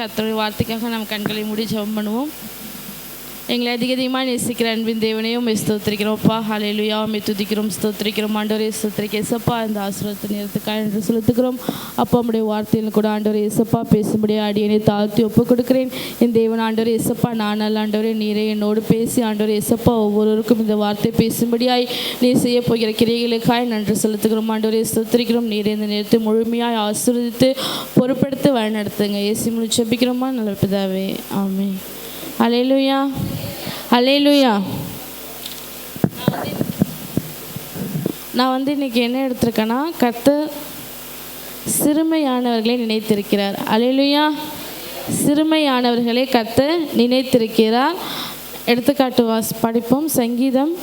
கர்த்தருடைய வார்த்தைக்காக நம்ம கண்களை மூடி ஜெபம் பண்ணுவோம். எங்களை அதிகமாக நேசிக்கிற அன்பின் தேவனையும் உம்மை ஸ்தோத்திரிக்கிறோம்ப்பா. ஹல்லேலூயா. உம்மை துதிக்கிறோம், ஸ்தோத்திரிக்கிறோம். ஆண்டவரே ஸ்தோத்திரிக்க ஏசப்பா, இந்த ஆசீர்வாதத்தை நேரத்துக்காக என்று செலுத்துகிறோம். அப்பா உம்முடைய வார்த்தையில் கூட ஆண்டவரே ஏசப்பா பேசும்படியே அடியனை தாழ்த்தி ஒப்புக் கொடுக்கிறேன். என் தேவன் ஆண்டவரே ஏசப்பா, நான் அல்ல ஆண்டவரே, நீரே என்னோடு பேசி ஆண்டவரே ஏசப்பா ஒவ்வொருவருக்கும் இந்த வார்த்தை பேசும்படியாய் நீர் செய்ய போகிற கிரியைகளுக்காய் நன்றி செலுத்துகிறோம். ஆண்டவரே ஸ்தோத்திரிக்கிறோம். நீரே இந்த நேரத்தை முழுமையாய் ஆசீர்வதித்து பொறுப்படுத்தி வழிநடத்துங்க. இயேசு மூலம் ஜெபிக்கிறோமா நல்ல பிதாவே, ஆமென். ஹல்லேலூயா, ஹல்லேலூயா. நான் இன்றைக்கி என்ன எடுத்திருக்கேன்னா, கர்த்தர் சிறுமையானவர்களை நினைத்திருக்கிறார். ஹல்லேலூயா. சிறுமையானவர்களை கர்த்தர் நினைத்திருக்கிறார். எடுத்துக்காட்டு படிப்போம். சங்கீதம்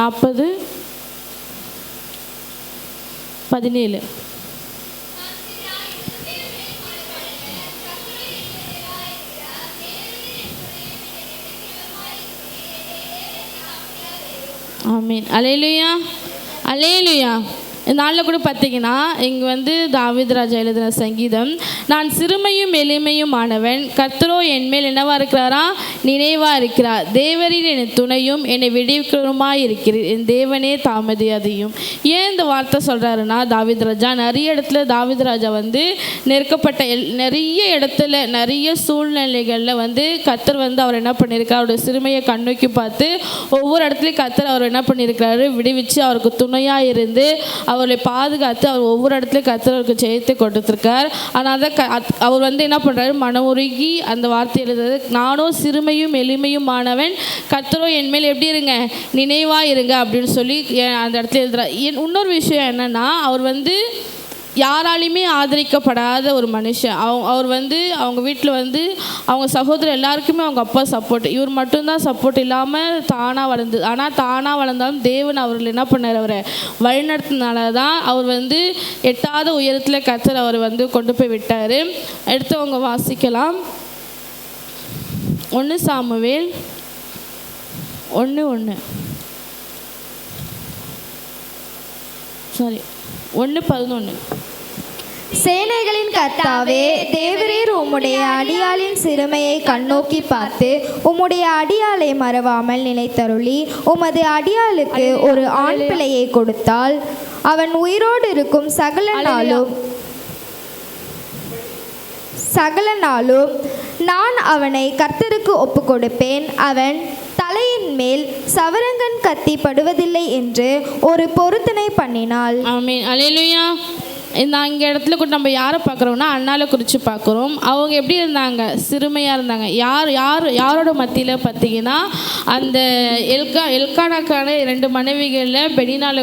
40:17. ஆமீன். அல்லேலூயா, அல்லேலூயா. இந்த நாளில் கூட பார்த்தீங்கன்னா இங்கே தாவீது ராஜா எழுதின சங்கீதம், நான் சிறுமையும் எளிமையும் ஆனவன், கர்த்தரோ என்மேல் என்னவாக இருக்கிறாரா, நினைவாக இருக்கிறார். தேவரின் என் துணையும் என்னை விடுவிக்கிறதுமாய் இருக்கிறீர், என் தேவனே தாமதியாதையும். ஏன் இந்த வார்த்தை சொல்கிறாருன்னா, தாவீது ராஜா நிறைய இடத்துல தாவீது ராஜா நெருக்கப்பட்ட நிறைய இடத்துல நிறைய சூழ்நிலைகளில் கர்த்தர் அவர் என்ன பண்ணியிருக்கார், அவருடைய சிறுமையை கண்ணோக்கி பார்த்து ஒவ்வொரு இடத்துலையும் கர்த்தர் அவர் என்ன பண்ணியிருக்கிறாரு, விடுவிச்சு அவருக்கு துணையாக இருந்து அவரை பாதுகாத்து அவர் ஒவ்வொரு இடத்துலையும் கர்த்தருக்கு ஜெயத்தை கொடுத்துருக்கார். ஆனால் அதை அவர் என்ன பண்ணுறாரு, மனமுருகி அந்த வார்த்தை எழுதுறது, நானோ சிறுமையும் எளிமையும் ஆனவன், கர்த்தரோ என்மேல் எப்படி இருங்க, நினைவாக இருங்க அப்படின்னு சொல்லி அந்த இடத்துல எழுதுறார். இன்னொரு விஷயம் என்னென்னா, அவர் யாராலையுமே ஆதரிக்கப்படாத ஒரு மனுஷன். அவர் அவங்க வீட்டில் அவங்க சகோதரர் எல்லாருக்குமே அவங்க அப்பா சப்போர்ட், இவர் மட்டும்தான் சப்போர்ட் இல்லாமல் தானாக வளர்ந்து. ஆனால் தானாக வளர்ந்தாலும் தேவன் அவர்கள் என்ன பண்ணார், அவரை வழிநடத்தினால தான் அவர் எட்டாத உயரத்தில் கர்த்தர் அவர் கொண்டு போய் விட்டார். எடுத்தவங்க வாசிக்கலாம். 1 சாமுவேல் 1:11. சேனைகளின் கர்த்தாவே, தேவரீர் உம்முடைய அடியாளின் சிறுமையை கண்ணோக்கி பார்த்து உம்முடைய அடியாளை மறவாமல் நினைத்தருளி உமது அடியாளுக்கு ஒரு ஆண் பிள்ளையை கொடுத்தால் அவன் உயிரோடு இருக்கும் சகல நாளும் நான் அவனை கர்த்தருக்கு ஒப்பு கொடுப்பேன். அவன் தலையின் மேல் சவரங்கன் கத்தி படுவதில்லை என்று ஒரு பொருத்தனை பண்ணினாள். ஆமென். அல்லேலூயா. இங்கே இடத்துல கூட நம்ம யாரை பார்க்குறோம்னா, அண்ணாவை குறித்து பார்க்குறோம். அவங்க எப்படி இருந்தாங்க, சிறுமையாக இருந்தாங்க. யாரோட மத்தியில் பார்த்தீங்கன்னா, அந்த எல்கானாக்கான 2 மனைவிகளில் பெனினாள்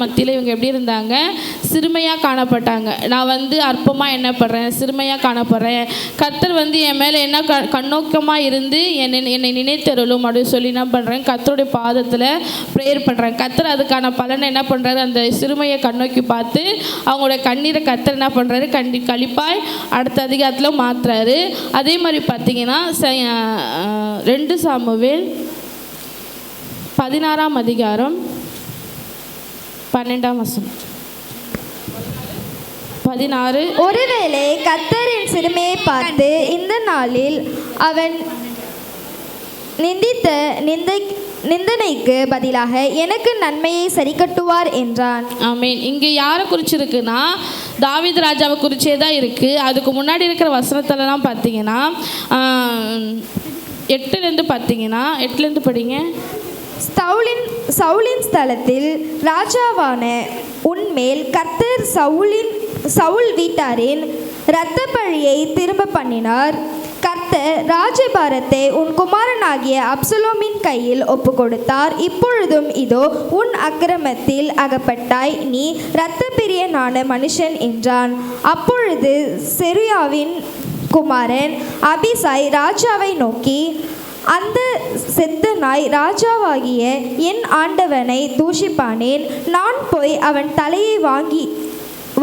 மத்தியில் இவங்க எப்படி இருந்தாங்க, சிறுமையாக காணப்பட்டாங்க. நான் அற்பமாக என்ன படுறேன், சிறுமையாக காணப்படுறேன், கர்த்தர் என் மேலே என்ன கண்ணோக்கமாக இருந்து என்னை நினைத்தருளும் அப்படின்னு சொல்லி என்ன பண்ணுறேன், கர்த்தருடைய பாதத்தில் ப்ரேயர் பண்ணுறேன். கர்த்தர் அதுக்கான பலனை என்ன பண்ணுறாரு, அந்த சிறுமையை கண்ணோக்கி பார்த்து அவங்களுடைய கண்ணீரை கர்த்தர் என்ன பண்ணுறாரு, கழிப்பாய் அடுத்த அதிகாரத்தில் மாற்றுறாரு. அதே மாதிரி பார்த்தீங்கன்னா 2 சாமுவேல் 16ஆம் அதிகாரம் 12ஆம் வசனம். 16. ஒருவேளை கர்த்தரின் சிறுமையை பார்த்து இந்த நாளில் அவன் நிந்தனைக்கு பதிலாக எனக்கு நன்மையை சரி கட்டுவார் என்றான். ஆமீன். இங்கே யாரை குறிச்சிருக்குன்னா, தாவீது ராஜாவை குறிச்சே தான் இருக்குது. அதுக்கு முன்னாடி இருக்கிற வசனத்திலலாம் பார்த்தீங்கன்னா 8லேருந்து பார்த்தீங்கன்னா 8லேருந்து படிங்க. சவுலின் ஸ்தலத்தில் ராஜாவான உன்மேல் கர்த்தர் சவுல் வீட்டாரின் இரத்த பழியை திரும்ப பண்ணினார். கர்த்தர் ராஜபாரத்தை உன் குமாரனாகிய அப்சலோமின் கையில் ஒப்பு கொடுத்தார். இப்பொழுதும் இதோ உன் அக்கிரமத்தில் அகப்பட்டாய், நீ இரத்த பிரியனான மனுஷன் என்றான். அப்பொழுது செருயாவின் குமாரன் அபிசாய் ராஜாவை நோக்கி, அந்த செத்த நாய் ராஜாவாகிய என் ஆண்டவனை தூஷிப்பானேன், நான் போய் அவன் தலையை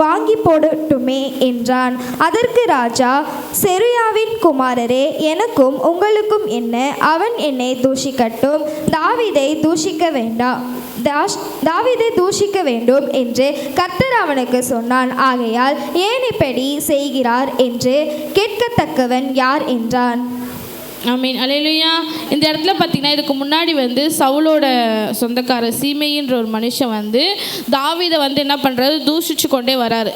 வாங்கி போடட்டுமே என்றான். அதற்கு ராஜா, செருயாவின் குமாரரே, எனக்கும் உங்களுக்கும் என்ன, அவன் என்னை தூஷிக்கட்டும், தாவீதை தூஷிக்க வேண்டாம். தாவீதை தூஷிக்க வேண்டும் என்று கர்த்தர் அவனுக்கு சொன்னான். ஆகையால் ஏன் இப்படி செய்கிறார் என்று கேட்கத்தக்கவன் யார் என்றான். ஆமீன். அல்லேலூயா. இந்த இடத்துல பார்த்தீங்கன்னா இதுக்கு முன்னாடி வந்து சவுலோட சொந்தக்காரர் சீமைன்ற ஒரு மனுஷன் வந்து தாவீதை வந்து என்ன பண்ணுறாரு, தூஷிச்சு கொண்டே வராரு.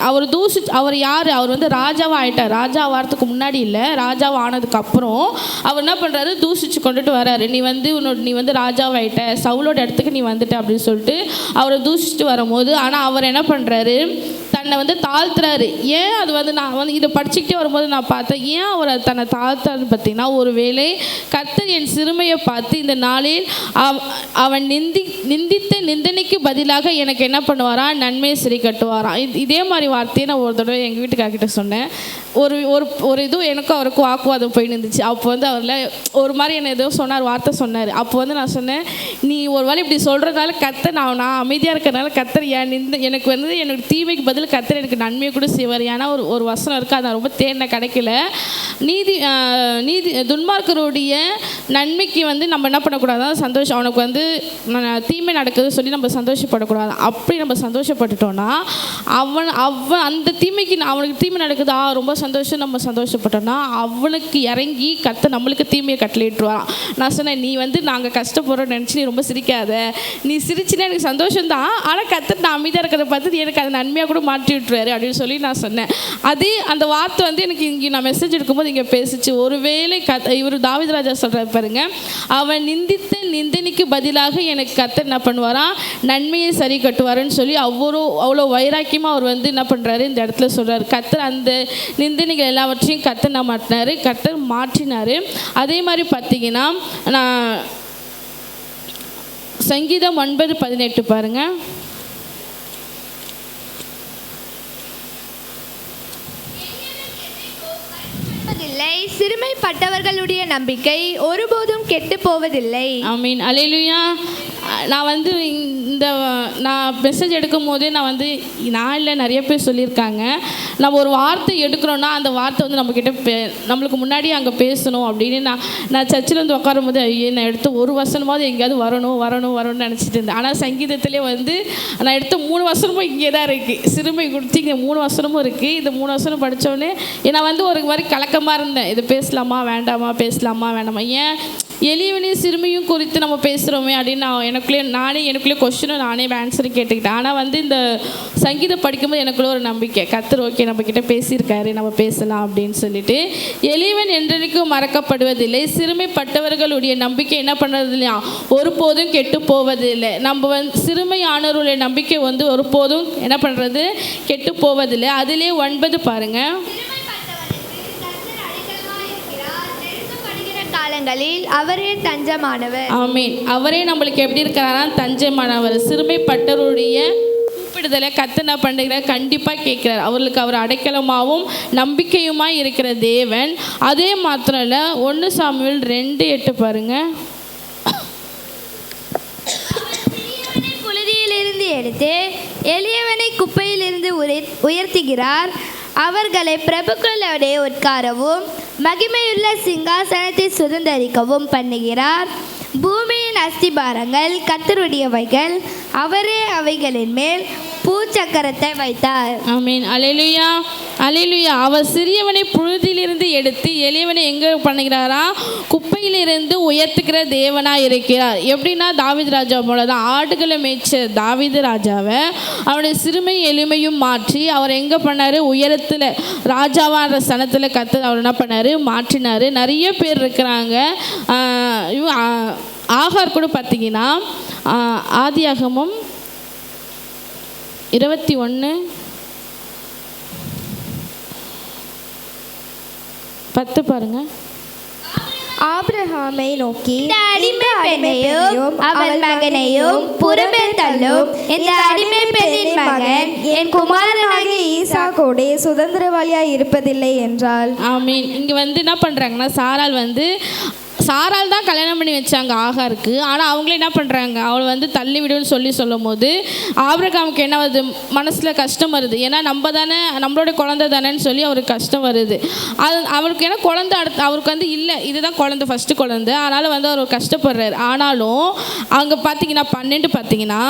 அவர் யார்? அவர் வந்து ராஜாவாக ஆகிட்டார். ராஜா ஆகிறதுக்கு முன்னாடி இல்லை, ராஜாவாக ஆனதுக்கு அப்புறம் அவர் என்ன பண்ணுறாரு, தூஷிச்சு கொண்டுட்டு வராரு. நீ வந்து ராஜாவாகிட்ட, சவுலோட இடத்துக்கு நீ வந்துட்ட அப்படின்னு சொல்லிட்டு அவரை தூஷிச்சுட்டு வரும்போது, ஆனால் அவர் என்ன பண்ணுறாரு, தன்னை வந்து தாழ்த்துறாரு. ஏன் அது வந்து நான் வந்து இதை படிச்சுக்கிட்டே வரும்போது நான் பார்த்தேன், ஏன் அவர் தன்னை தாழ்த்தாருன்னு பார்த்தீங்கன்னா, ஒரு வேளை கர்த்தர் என் சிறுமையை பார்த்து இந்த நாளில் அவன் நிந்தித்த நிந்தனைக்கு பதிலாக எனக்கு என்ன பண்ணுவாராம், நன்மையை சரி கட்டுவாராம். இதே மாதிரி வார்த்தையை நான் ஒரு தடவை எங்கள் வீட்டுக்காரர்கிட்ட சொன்னேன். ஒரு இது எனக்கும் அவருக்கும் வாக்குவாதம் போய் நின்றுச்சு. அப்போ வந்து அவரில் ஒரு மாதிரி என்னை ஏதோ வார்த்தை சொன்னார். அப்போ வந்து நான் சொன்னேன், நீ ஒரு வேளை இப்படி சொல்கிறதுனால கர்த்தர் நான் அமைதியாக இருக்கிறதுனால கர்த்தர் எனக்கு வந்து எனக்கு தீமைக்கு பதில் கர்த்தர் எனக்கு நன்மையை கூட செய்வார். ஏன்னா ஒரு வசனம் இருக்குது, அதை ரொம்ப தேடின கிடைக்கல. துன்மார்க்கருடைய நன்மைக்கு வந்து நம்ம என்ன பண்ணக்கூடாது, சந்தோஷம். அவனுக்கு வந்து தீமை நடக்குதுன்னு சொல்லி நம்ம சந்தோஷப்படக்கூடாது. அப்படி நம்ம சந்தோஷப்பட்டுட்டோன்னா அவன் அந்த தீமைக்கு அவனுக்கு தீமை நடக்குது, ரொம்ப சந்தோஷம், நம்ம சந்தோஷப்பட்டோன்னா அவனுக்கு இறங்கி கர்த்தர் நம்மளுக்கு தீமையை கட்டளையிட்டுருவான். நான் சொன்னேன், நீ வந்து நாங்கள் கஷ்டப்படுறோம் நினச்சி நீ ரொம்ப சிரிக்காத, நீ சிரிச்சுன்னா எனக்கு சந்தோஷம்தான், ஆனால் கர்த்தர் நான் அமைதியாக இருக்கிறத பார்த்து எனக்கு அது நன்மையாக கூட மாற்றி விட்டுருவாரு அப்படின்னு சொல்லி நான் சொன்னேன். அதே அந்த வார்த்தை வந்து எனக்கு இங்கே நான் மெசேஜ் எடுக்கும்போது இங்கே பேசிச்சு. ஒருவேளை இவர் தாவீது ராஜா சொல்கிறார் பாருங்க, அவன் நிந்தித்த நிந்தனைக்கு பதிலாக எனக்கு கர்த்தர் என்ன பண்ணுவாராம், நன்மையை சரி கட்டுவாருன்னு சொல்லி அவ்வளோ வைராக்கியமாக அவர் வந்து என்ன பண்ணுறாரு, இந்த இடத்துல சொல்கிறார். கர்த்தர் அந்த நிந்தனைகள் எல்லாவற்றையும் கர்த்தர் என்ன மாட்டினார், கர்த்தர் மாற்றினார். அதே மாதிரி பார்த்தீங்கன்னா நான் சங்கீதம் 9:18 பாருங்க. சிறுமைப்பட்டவர்களுடைய நம்பிக்கை ஒருபோதும் கெட்டு போவதில்லை. ஆமீன். அல்லேலூயா. நான் வந்து நான் மெசேஜ் எடுக்கும் போதே நான் இல்லை, நிறைய பேர் சொல்லியிருக்காங்க, நம்ம ஒரு வார்த்தை எடுக்கிறோன்னா அந்த வார்த்தை வந்து நம்மளுக்கு முன்னாடி அங்கே பேசணும் அப்படின்னு நான் சர்ச்சில் வந்து உட்காரும் போது நான் எடுத்து ஒரு வசனமாவது எங்கேயாவது வரணும்னு நினச்சிட்டு இருந்தேன். ஆனால் சங்கீதத்திலே வந்து நான் எடுத்த 3 வசனமும் இங்கே தான் இருக்குது. சிறுமை குறித்து இங்கே 3 வசனமும் இருக்குது. இந்த 3 வசனம் படித்தோடனே நான் வந்து ஒரு மாதிரி கலக்கமாக இருந்தேன். இது பேசலாமா வேண்டாமா, ஏன் எளியவனையும் சிறுமையும் குறித்து நம்ம பேசுகிறோமே அப்படின்னு எனக்குள்ளே கொஸ்டினும் நானே ஆன்சரும் கேட்டுக்கிட்டேன். ஆனால் வந்து இந்த சங்கீதம் படிக்கும்போது எனக்குள்ளே ஒரு நம்பிக்கை, கர்த்தர் ஓகே நம்மக்கிட்ட பேசியிருக்காரு, நம்ம பேசலாம் அப்படின்னு சொல்லிட்டு. எளியவன் என்றைக்கும் மறக்கப்படுவதில்லை, சிறுமைப்பட்டவர்களுடைய நம்பிக்கை என்ன பண்ணுறது இல்லையா, ஒருபோதும் கெட்டு போவதில்லை. நம்ம வந்து சிறுமையானவர்களுடைய நம்பிக்கை வந்து ஒருபோதும் என்ன பண்ணுறது, கெட்டு போவதில்லை. அதிலே 9 பாருங்கள். காலங்களில் அவரே தஞ்சமானவர். ஆமீன். அவரே நம்மளுக்கு எப்படி இருக்கிறாரா, தஞ்சமானவர். சிறுமைப்பட்டவருடைய கூப்பிடுதலை கர்த்தர் என்ன பண்ணுகிறார், கண்டிப்பாக கேட்குறார். அவர்களுக்கு அவர் அடைக்கலமாகவும் நம்பிக்கையுமாய் இருக்கிற தேவன். அதே மாத்திரம் இல்லை, 1 சாமுவேல் 2:8 பாருங்க. புழுதியிலிருந்து எடுத்து எளியவனை குப்பையிலிருந்து உயர்த்துகிறார். அவர்களை பிரபுக்களோடே உட்காரவும் மகிமையுள்ள சிங்காசனத்தை சுதந்தரிக்கவும் பண்ணுகிறார். பூமியின் அஸ்திபாரங்கள் கர்த்தருடையவைகள், அவரே அவைகளின் மேல் பூச்சக்கரத்தை வைத்தார். ஆமீன். அல்லேலூயா, அல்லேலூயா. அவர் சிறியவனை புழுதியிலிருந்து எடுத்து எளியவனை எங்கே பண்ணுகிறாரா, குப்பையிலிருந்து உயர்த்துக்கிற தேவனாக இருக்கிறார். எப்படின்னா தாவீது ராஜா போல தான் ஆடுகளை மேய்ச்ச தாவீது ராஜாவை அவனுடைய சிறுமை எளிமையும் மாற்றி அவர் எங்கே பண்ணார், உயரத்தில் ராஜாவான்ற சனத்தில் கர்த்தர் அவர் என்ன பண்ணார், மாற்றினார். நிறைய பேர் இருக்கிறாங்க. ஆகார் கூட பார்த்தீங்கன்னா ஆதியாகமம் 21:10 பாருங்க. ஆபிரகாமை நோக்கி, இந்த அடிமை பெண்ணையும் அவன் மகனையும் புறம்பே தள்ளும். இந்த அடிமை பெண்ணின் மகன் என் குமாரனாகிய ஈசாக்கோடே சுதந்திரவாளியாய் இருப்பதில்லை என்றால். ஆமீன். இங்கே வந்து என்ன பண்ணுறாங்கன்னா, சாராள் வந்து சாரால் தான் கல்யாணம் பண்ணி வச்சாங்க ஆகாருக்கு. ஆனால் அவங்களே என்ன பண்ணுறாங்க, அவளை வந்து தள்ளி விடுன்னு சொல்லும் போது ஆபிரகாமுக்கு என்ன வருது, மனசில் கஷ்டம் வருது. ஏன்னா நம்ம தானே, நம்மளோட குழந்தை தானேன்னு சொல்லி அவருக்கு கஷ்டம் வருது. அது அவருக்கு ஏன்னா குழந்தை அவருக்கு வந்து இல்லை, இதுதான் குழந்தை, ஃபஸ்ட்டு குழந்தை. அதனால் வந்து அவர் கஷ்டப்படுறாரு. ஆனாலும் அங்கே பார்த்தீங்கன்னா 12 பார்த்தீங்கன்னா,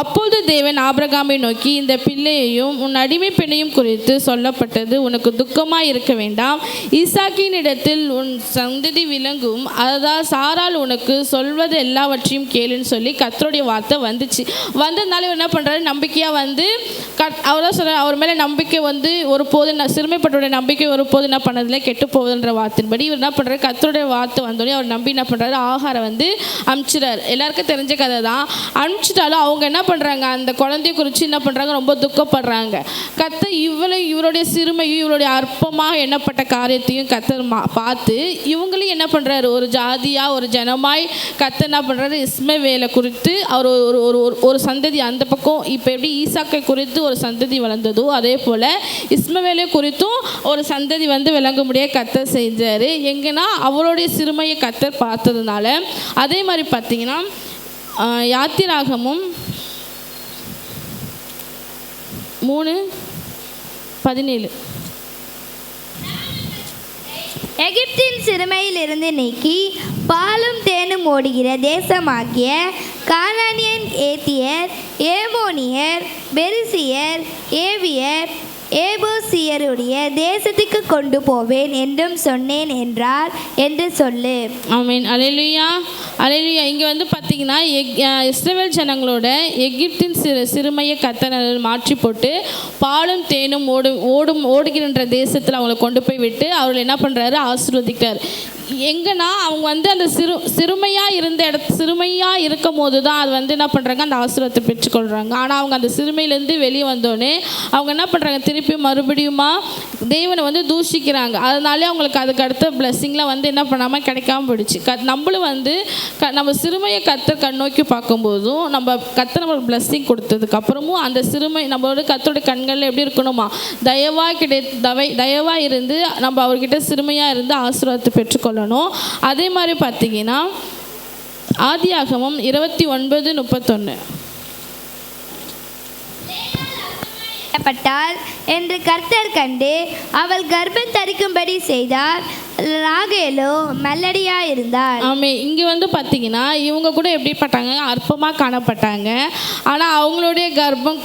அப்பொழுது தேவன் ஆபிரகாமை நோக்கி, இந்த பிள்ளையையும் உன் அடிமை பெண்ணையும் குறித்து சொல்லப்பட்டது உனக்கு துக்கமாக இருக்க வேண்டாம், ஈசாக்கின் இடத்தில் உன் சந்ததி விளங்கும், அதாவது சாரால் உனக்கு சொல்வது எல்லாவற்றையும் கேளுன்னு சொல்லி கர்த்தருடைய வார்த்தை வந்ததுனால என்ன பண்ணுறாரு, நம்பிக்கையாக வந்து அவர் தான் சொல்கிறார், அவர் மேலே நம்பிக்கை வந்து ஒரு போது சிறுமைப்பட்டோடைய நம்பிக்கை ஒரு போது என்ன பண்ணதில்லை, கெட்டு போவதுன்ற வார்த்தையின்படி இவர் என்ன பண்ணுறாரு, கர்த்தருடைய வார்த்தை வந்தோடனே அவர் நம்பி என்ன பண்ணுறாரு, ஆகாரை வந்து அனுப்பிச்சிடார். எல்லாருக்கும் தெரிஞ்ச கதை தான். அனுப்பிச்சிட்டாலும் அவங்க என்ன பண்ணுறாங்க, அந்த குழந்தைய குறித்து என்ன பண்ணுறாங்க, ரொம்ப துக்கப்படுறாங்க. கர்த்தர் இவருடைய சிறுமையும் இவருடைய அற்பமாக எண்ணப்பட்ட காரியத்தையும் கர்த்தர் பார்த்து இவங்களையும் என்ன பண்ணுறாரு, ஒரு ஜாதியாக ஒரு ஜனமாய் கர்த்தர் என்ன பண்ணுறாரு, இஸ்மவேலை குறித்து அவர் ஒரு சந்ததி, அந்த பக்கம் இப்போ எப்படி ஈசாக்கை குறித்து ஒரு சந்ததி வளர்ந்ததோ அதே போல் இஸ்மவேலை குறித்தும் ஒரு சந்ததி வந்து விளங்க முடிய கர்த்தர் செஞ்சார். எங்கன்னா அவருடைய சிறுமையை கர்த்தர் பார்த்ததுனால. அதே மாதிரி பார்த்தீங்கன்னா யாத்திராகமும் 3:17 எகிப்தின் சிறுமையிலிருந்து நீக்கி பாலும் தேனும் ஓடுகிற தேசமாகிய கானானியன், ஏத்தியர், ஏமோனியர், பெரிசியர், ஏவியர், ஏபூசியருடைய தேசத்துக்கு கொண்டு போவேன் என்றும் சொன்னேன் என்றார் என்று சொல்லு. ஆமென். அல்லேலூயா, அல்லேலூயா. இங்கே வந்து பார்த்தீங்கன்னா இஸ்ரவேல் ஜனங்களோட எகிப்தின் சிறுமையை கர்த்தர் மாற்றி போட்டு பாலும் தேனும் ஓடுகின்ற தேசத்தில் அவங்களை கொண்டு போய் விட்டு அவர்கள் என்ன பண்ணுறாரு, ஆசீர்வதிக்கிறார். எங்கன்னா அவங்க வந்து அந்த சிறுமையாக இருக்கும் போது தான் அது வந்து என்ன பண்ணுறாங்க, அந்த ஆசீர்வாதத்தை பெற்றுக்கொள்கிறாங்க. ஆனால் அவங்க அந்த சிறுமையிலேருந்து வெளியே வந்தோடனே அவங்க என்ன பண்ணுறாங்க, திருப்பி மறுபடியுமா தேவனை வந்து தூஷிக்கிறாங்க. அதனாலே அவங்களுக்கு அதுக்கு அடுத்த பிளெஸ்ஸிங்லாம் வந்து என்ன பண்ணாமல் கிடைக்காம போயிடுச்சு. நம்மளும் வந்து நம்ம சிறுமையை கர்த்தர் கண்ணோக்கி பார்க்கும்போதும் நம்ம கர்த்தர் நம்மளுக்கு பிளெஸ்ஸிங் கொடுத்ததுக்கப்புறமும் அந்த சிறுமை நம்மளோட கர்த்தரோட கண்களில் எப்படி இருக்கணுமா, தயவாக இருந்து நம்ம அவர்கிட்ட சிறுமையாக இருந்து ஆசீர்வாதத்தை பெற்றுக்கொள்ளணும். அதே மாதிரி பார்த்தீங்கன்னா ஆதியாகமம் 29:31 என்று கர்த்தர் கண்டு அவள் கர்ப்பம் தரிக்கும்படி செய்தார். ராகேலோ மெல்லடியாக இருந்தார். ஆமாம். இங்கே வந்து பார்த்தீங்கன்னா இவங்க கூட எப்படிப்பட்டாங்க, அற்பமாக காணப்பட்டாங்க. ஆனால் அவங்களுடைய கர்ப்பம்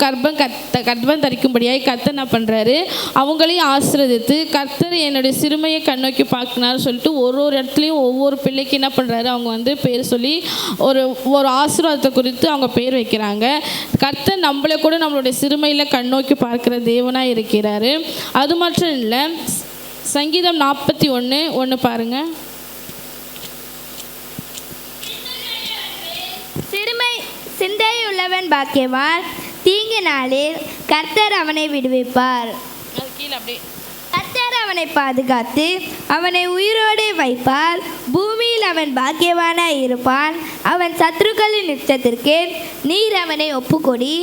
தரிக்கும்படியாக கர்த்தர் என்ன பண்ணுறாரு, அவங்களையும் ஆசீர்வதித்து கர்த்தர் என்னுடைய சிறுமையை கண்ணோக்கி பார்க்கினார் சொல்லிட்டு ஒரு இடத்துலையும் ஒவ்வொரு பிள்ளைக்கு என்ன பண்ணுறாரு, அவங்க வந்து பேர் சொல்லி ஒரு ஆசீர்வாதத்தை குறித்து அவங்க பேர் வைக்கிறாங்க. கர்த்தர் நம்மளை கூட நம்மளுடைய சிறுமையில் கண்ணோக்கி பார்க்கிற தேவனாக இருக்கிறாரு. அது மட்டும் இல்லை, சங்கீதம் 41:1 பாருங்க. சிந்தையுள்ளவன் பாக்கியவான், தீங்கு நாளில் கர்த்தர் அவனை விடுவிப்பார். கர்த்தர் அவனை பாதுகாத்து அவனை உயிரோடு வைப்பார். பூமியில் அவன் பாக்கியவானாய் இருப்பான். அவன் சத்துருக்களின் நிச்சயத்திற்கு நீர் அவனை ஒப்புக்கொடி.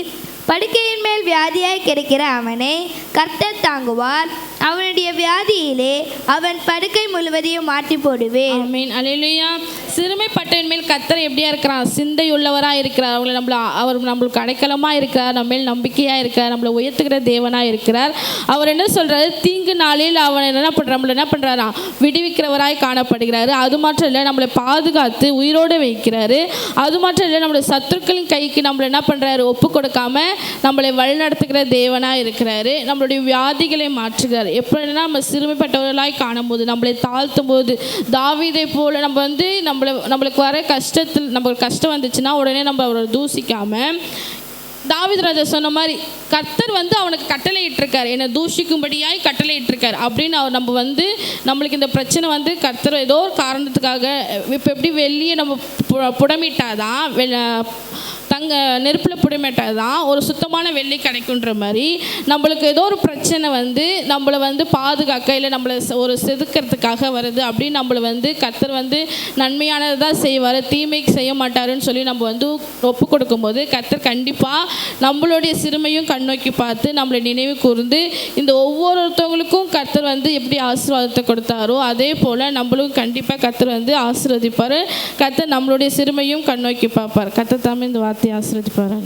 படுக்கையின் மேல் வியாதியாய் கிடைக்கிற அவனை கர்த்தர் தாங்குவார். அவனுடைய வியாதியிலே அவன் படுக்கை முழுவதையும் மாற்றி போடுவேன். ஆமென். அல்லேலூயா. சிறுமைப்பட்டவன் மேல் கர்த்தர் எப்படியா இருக்கிறார், சிந்தையுள்ளவராக இருக்கிறார். அவர் நம்மளுக்கு அடைக்கலமாக இருக்கிறார், நம்ம மேல் நம்பிக்கையாக இருக்கிறார், நம்மளை உயர்த்துகிற தேவனாக இருக்கிறார். அவர் என்ன சொல்கிறாரு, தீங்கு நாளில் அவன் நம்மளை என்ன பண்ணுறாரா, விடுவிக்கிறவராய் காணப்படுகிறாரு. அது மாத்திரம் இல்லை, நம்மளை பாதுகாத்து உயிரோடு வைக்கிறாரு. அது மாத்திரம் இல்லை, நம்மளுடைய சத்துருக்களின் கைக்கு நம்மளை என்ன பண்ணுறாரு, ஒப்பு கொடுக்காம நம்மளை வழிநடத்துகிற தேவனாக இருக்கிறாரு. நம்மளுடைய வியாதிகளை மாற்றுகிறார். எப்படின்னா நம்ம சிறுமைப்பட்டவர்களாய் காணும்போது, நம்மளை தாழ்த்தும் போது, தாவீதை போல் நம்ம வந்து நம்மளுக்கு வர கஷ்டத்தில் நம்மளுக்கு கஷ்டம் வந்துச்சுன்னா உடனே நம்ம அவரை தூசிக்காமல், தாவீது ராஜா சொன்ன மாதிரி கர்த்தர் வந்து அவனுக்கு கட்டளை இட்டிருக்காரு, என்னை தூஷிக்கும்படியாய் கட்டளை இட்டிருக்காரு அப்படின்னு அவர் நம்ம வந்து நம்மளுக்கு இந்த பிரச்சனை வந்து கர்த்தர் ஏதோ ஒரு காரணத்துக்காக இப்போ எப்படி வெளியே நம்ம புடமிட்டாதான் நெருப்பில் புடைமேட்டால் தான் ஒரு சுத்தமான வெள்ளி கிடைக்குன்ற மாதிரி நம்மளுக்கு ஏதோ ஒரு பிரச்சனை வந்து நம்மளை வந்து பாதுகாக்க இல்லை நம்மளை ஒரு செதுக்கிறதுக்காக வருது அப்படின்னு நம்மளை வந்து கர்த்தர் வந்து நன்மையானது தான் செய்வார், தீமைக்கு செய்ய மாட்டாருன்னு சொல்லி நம்ம வந்து ஒப்பு கொடுக்கும்போது கர்த்தர் கண்டிப்பாக நம்மளுடைய சிறுமையும் கண்ணோக்கி பார்த்து நம்மளை நினைவு கூர்ந்து இந்த ஒவ்வொருத்தவங்களுக்கும் கர்த்தர் வந்து எப்படி ஆசீர்வாதத்தை கொடுத்தாரோ அதே போல் நம்மளும் கண்டிப்பாக கர்த்தர் வந்து ஆசீர்வதிப்பார். கர்த்தர் நம்மளுடைய சிறுமையும் கண்ணோக்கி பார்ப்பார். கர்த்தர் தாமே இந்த வார்த்தையை ஆசீர்வதிப்பார்.